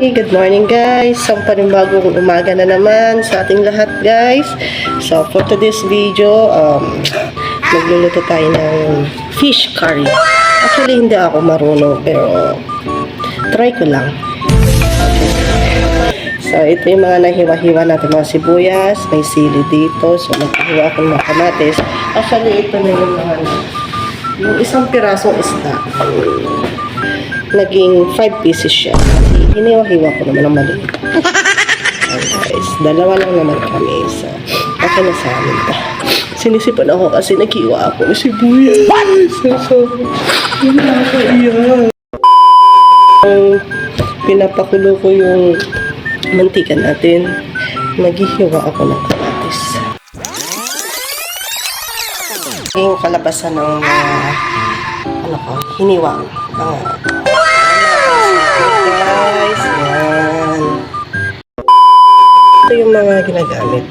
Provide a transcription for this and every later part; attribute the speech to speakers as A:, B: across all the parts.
A: Good morning guys. Isang panibagong umaga na naman sa ating lahat guys. So for today's video, magluluto tayo ng fish curry. Actually hindi ako marunong pero try ko lang. So ito yung mga nahiwa-hiwa natin, mga sibuyas, may sili dito. So maghiwa akong mga kamatis. Actually ito na yung mga yung isang pirasong isda. Naging 5 pieces siya. Hiniwa-hiwa ko naman ng maliit. Guys, dalawa lang naman kami. So, okay na sa amin. Sinisipan ako kasi naghiwa ako ng sibuyas. So, hindi ako iyan. Pinapakulo ko yung mantika natin. Naghihiwa ako ng kamatis. Yung kalabasan ng hiniwa. Guys, yan. Ito yung mga ginagamit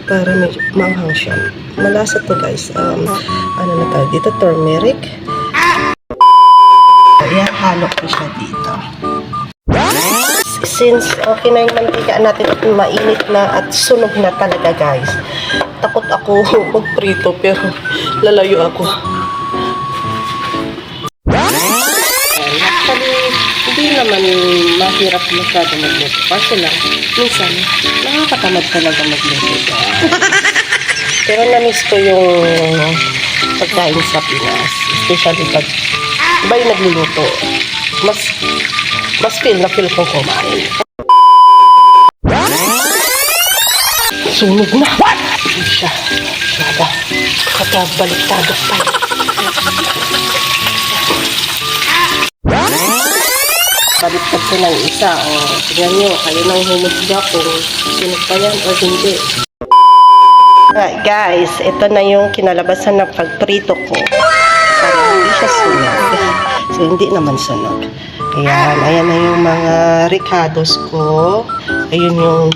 A: para medyo manghang siya. Malasa to guys. Ano na tayo dito? Turmeric. Ihahalo ko siya dito. Since okay na yung mantika natin at mainit na at sunog na talaga guys. Takot ako magprito pero lalayo ako. Hindi naman mahirap masyado magluto. Kasi lang, minsan, nakakatamad talaga magluto. Pero na-miss ko yung pagkain sa Pinas. Especially pag iba yung nagluluto. Mas feel na feel kong kumain. Sunog na! Hindi siya. Kakabaliktado pa. Baliktad ko ng isa. O, tignan nyo, kayo nang humusga kung sunog pa yan o hindi. Alright guys, ito na yung kinalabasan ng pagprito ko. Para hindi siya sunog. So, hindi naman sunog. Ayan na yung mga ricados ko. Ayun yung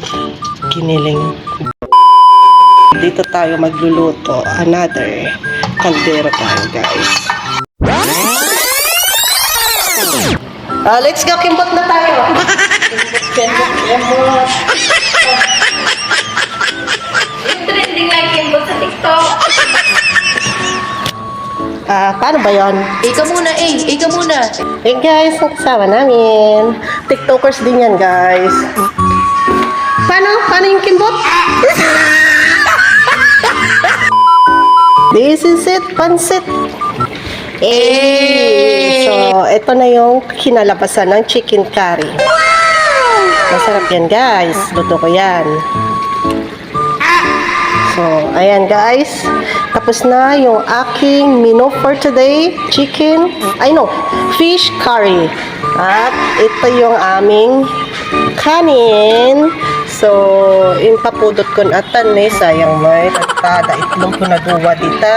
A: kiniling. Dito tayo magluluto. Another kaldero tayo guys. Let's go, kimbot na tayo. Kimbot.
B: Trending like kimbot sa TikTok.
A: Paano ba yun?
B: Ikaw muna, ikaw muna.
A: Hey guys, ang kasama namin. TikTokers din yan guys. Paano yung kimbot? This is it, pansit. So, ito na yung kinalabasan ng chicken curry. Masarap yan guys. Luto ko yan. So, ayan guys. Tapos na yung aking menu for today. Fish curry. At ito yung aming kanin. So, yung papudot ko na atan sayang may nagtada. Itlong ko na duwa dita.